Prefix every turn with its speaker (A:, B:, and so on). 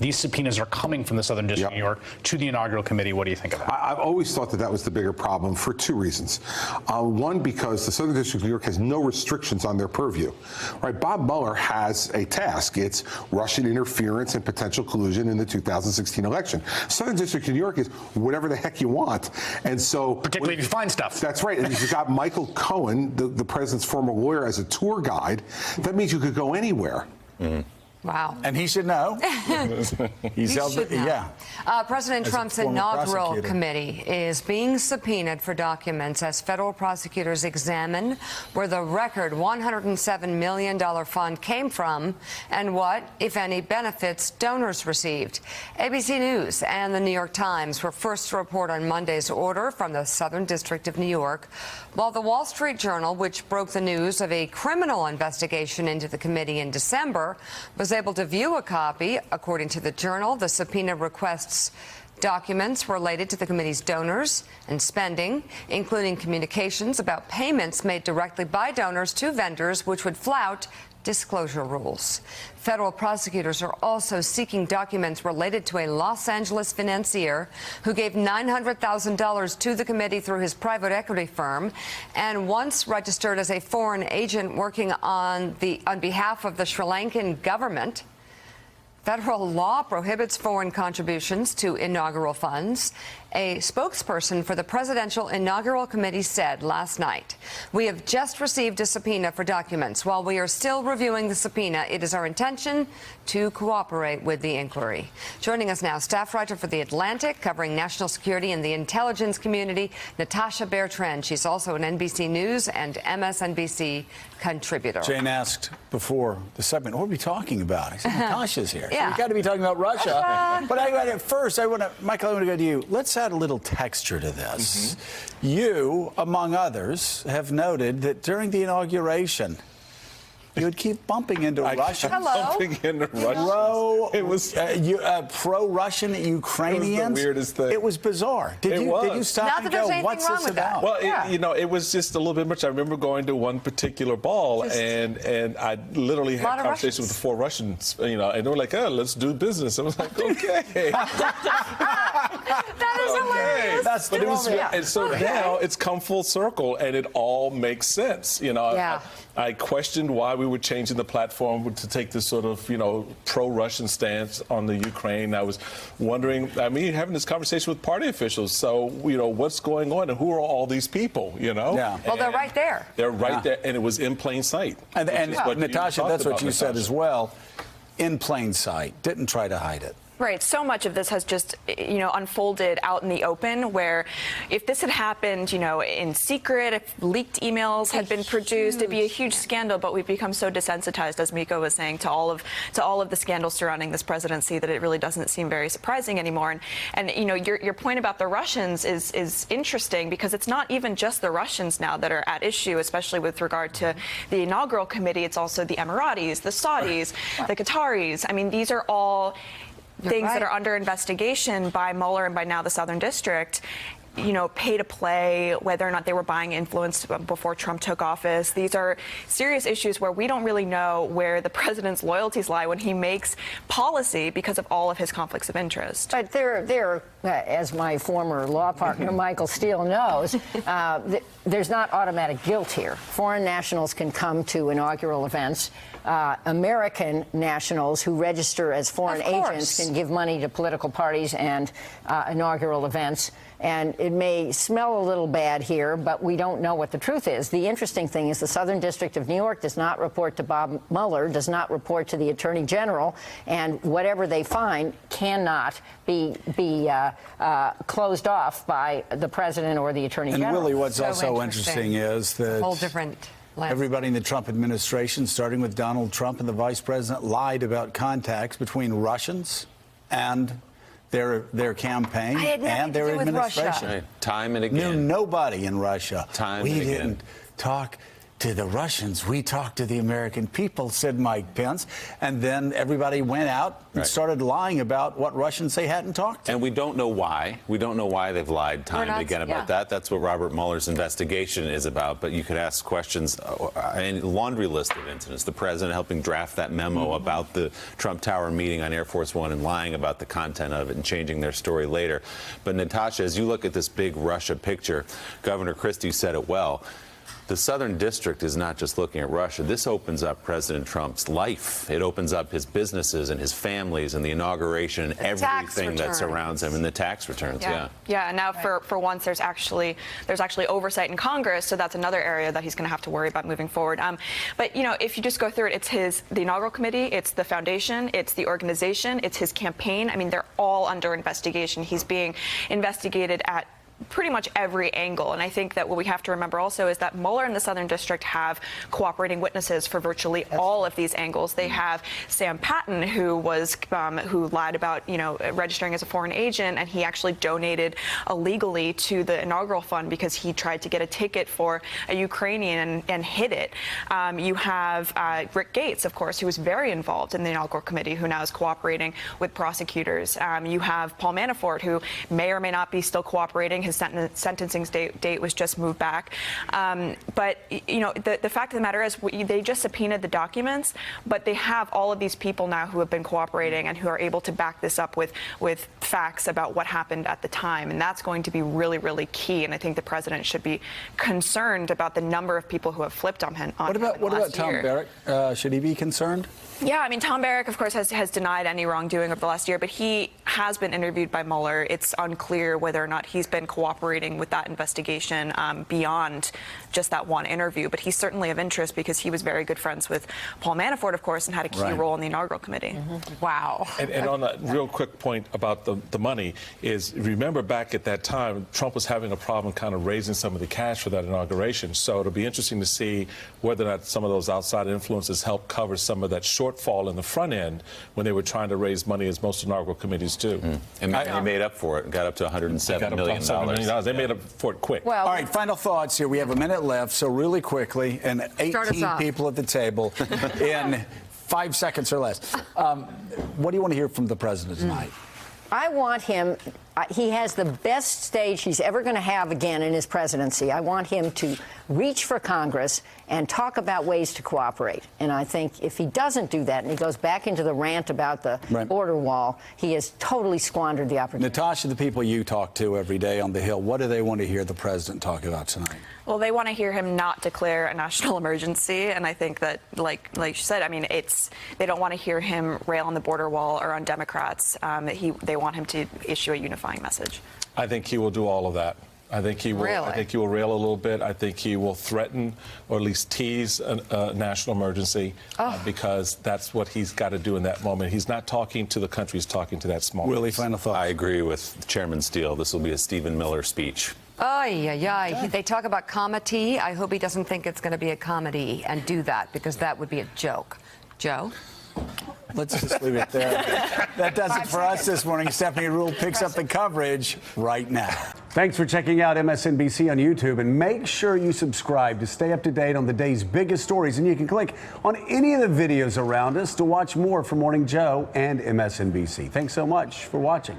A: these subpoenas are coming from the Southern District of New York to the inaugural committee. What do you think of that?
B: I've always thought that that was the bigger problem for two reasons. One, because the Southern District of New York has no restrictions on their purview. Right? Bob Mueller has a task. It's Russian interference and potential collusion in the 2016 election. Southern District of New York is whatever the heck you want. And so,
A: particularly if you find stuff.
B: That's right. And if you've got Michael Cohen, the president's former lawyer, as a tour guide, that means you could go anywhere.
C: Wow.
D: And he should know.
C: He's should know.
D: Yeah.
C: President Trump's inaugural committee is being subpoenaed for documents as federal prosecutors examine where the record $107 million fund came from and what, if any, benefits donors received. ABC News and the New York Times were first to report on Monday's order from the Southern District of New York, while the Wall Street Journal, which broke the news of a criminal investigation into the committee in December, was able to view a copy. According to the Journal, the subpoena requests documents related to the committee's donors and spending, including communications about payments made directly by donors to vendors, which would flout disclosure rules. Federal prosecutors are also seeking documents related to a Los Angeles financier who gave $900,000 to the committee through his private equity firm and once registered as a foreign agent working on behalf of the Sri Lankan government. Federal law prohibits foreign contributions to inaugural funds. A spokesperson for the Presidential Inaugural Committee said last night, "We have just received a subpoena for documents. While we are still reviewing the subpoena, it is our intention to cooperate with the inquiry." Joining us now, staff writer for The Atlantic, covering national security and the intelligence community, Natasha Bertrand. She's also an NBC News and MSNBC contributor.
D: Jane asked before the segment, what are we talking about? I said, Natasha's here.
C: Yeah.
D: So we've got to be talking about Russia. But first, Michael, I want to go to you. Let's add a little texture to this. You, among others, have noted that during the inauguration, you would keep bumping into Russians.
E: Bumping into Russians.
D: It was pro-Russian Ukrainians.
E: It was the weirdest thing.
D: It was bizarre. Did you stop and go, what's this about?
E: Well, it was just a little bit much. I remember going to one particular ball, and I literally had a conversation with the 4 Russians, and they were like, "Oh, let's do business." I was like, "Okay."
C: That is hilarious.
D: That's the
E: and so now it's come full circle, and it all makes sense. I questioned why we were changing the platform to take this sort of, pro-Russian stance on the Ukraine. I was wondering, having this conversation with party officials. So, what's going on and who are all these people,
D: Yeah.
C: Well, they're right there.
E: They're right there, and it was in plain sight.
D: And Natasha, that's what you said as well. In plain sight. Didn't try to hide it.
F: Right. So much of this has just, unfolded out in the open, where if this had happened, in secret, if leaked emails had been produced, it'd be a huge scandal. But we've become so desensitized, as Miko was saying, to all of the scandals surrounding this presidency that it really doesn't seem very surprising anymore. And your point about the Russians is interesting, because it's not even just the Russians now that are at issue, especially with regard to the inaugural committee. It's also the Emiratis, the Saudis, the Qataris. These are all things that are under investigation by Mueller and by now the Southern District. Pay to play, whether or not they were buying influence before Trump took office. These are serious issues where we don't really know where the president's loyalties lie when he makes policy because of all of his conflicts of interest.
G: But there, as my former law partner Michael Steele knows, there's not automatic guilt here. Foreign nationals can come to inaugural events. American nationals who register as foreign agents can give money to political parties and inaugural events. And it may smell a little bad here, but we don't know what the truth is. The interesting thing is the Southern District of New York does not report to Bob Mueller, does not report to the Attorney General, and whatever they find cannot be closed off by the President or the Attorney General.
D: And Willie, what's also interesting is that
C: whole different
D: everybody in the Trump administration, starting with Donald Trump and the Vice President, lied about contacts between Russians and their campaign and their administration.
H: Right. Time and again.
D: Knew nobody in Russia.
H: We
D: didn't talk to the Russians. We talk to the American people, said Mike Pence. And then everybody went out and started lying about what Russians they hadn't talked to.
H: And we don't know why. We don't know why they've lied time and again about that. That's what Robert Mueller's investigation is about. But you could ask questions, a laundry list of incidents. The president helping draft that memo about the Trump Tower meeting on Air Force One and lying about the content of it and changing their story later. But Natasha, as you look at this big Russia picture, Governor Christie said it well. The Southern District is not just looking at Russia. This opens up President Trump's life. It opens up his businesses and his families and the inauguration and everything that surrounds him, and the tax returns.
F: Yeah, and now for once there's actually oversight in Congress, so that's another area that he's going to have to worry about moving forward. But you know, if you just go through it, it's the inaugural committee, it's the foundation, it's the organization, it's his campaign. I mean, they're all under investigation. He's being investigated at pretty much every angle. And I think that what we have to remember also is that Mueller and the Southern District have cooperating witnesses for virtually all of these angles. They have Sam Patton, who lied about, registering as a foreign agent, and he actually donated illegally to the inaugural fund because he tried to get a ticket for a Ukrainian and hid it. You have Rick Gates, of course, who was very involved in the inaugural committee, who now is cooperating with prosecutors. You have Paul Manafort, who may or may not be still cooperating. His sentencing date was just moved back. But, the fact of the matter is they just subpoenaed the documents, but they have all of these people now who have been cooperating and who are able to back this up with facts about what happened at the time. And that's going to be really, really key. And I think the president should be concerned about the number of people who have flipped on him. What
D: about Tom Barrack? Should he be concerned?
F: Yeah, I mean, Tom Barrack, of course, has denied any wrongdoing over the last year, but he has been interviewed by Mueller. It's unclear whether or not he's been cooperating with that investigation beyond just that one interview. But he's certainly of interest because he was very good friends with Paul Manafort, of course, and had a key role in the inaugural committee.
C: Wow.
E: And on that real quick point about the money is, remember back at that time, Trump was having a problem kind of raising some of the cash for that inauguration. So it'll be interesting to see whether or not some of those outside influences help cover some of that shortfall in the front end when they were trying to raise money, as most inaugural committees do.
H: And he made up for it, got up to $107 million.
E: They made up for it quick.
D: Well, all right, final thoughts here. We have a minute left, so really quickly, and 18 people at the table in 5 seconds or less. What do you want to hear from the president tonight?
G: I want him, he has the best stage he's ever going to have again in his presidency. I want him to reach for Congress and talk about ways to cooperate. And I think if he doesn't do that and he goes back into the rant about the border wall, he has totally squandered the opportunity.
D: Natasha, the people you talk to every day on the Hill, what do they want to hear the president talk about tonight?
F: Well, they want to hear him not declare a national emergency, and I think that, like you said, I mean, they don't want to hear him rail on the border wall or on Democrats. They want him to issue a unifying message.
E: I think he will do all of that. I think he will.
C: Really?
E: I think he will rail a little bit. I think he will threaten or at least tease a national emergency because that's what he's got to do in that moment. He's not talking to the country; he's talking to that small.
D: Willie, final thought.
H: I agree with Chairman Steele. This will be a Stephen Miller speech.
C: They talk about comedy. I hope he doesn't think it's going to be a comedy and do that, because that would be a joke. Joe?
D: Let's just leave it there. That does it for us this morning. Stephanie Ruhle picks up the coverage right now.
I: Thanks for checking out MSNBC on YouTube, and make sure you subscribe to stay up to date on the day's biggest stories. And you can click on any of the videos around us to watch more from Morning Joe and MSNBC. Thanks so much for watching.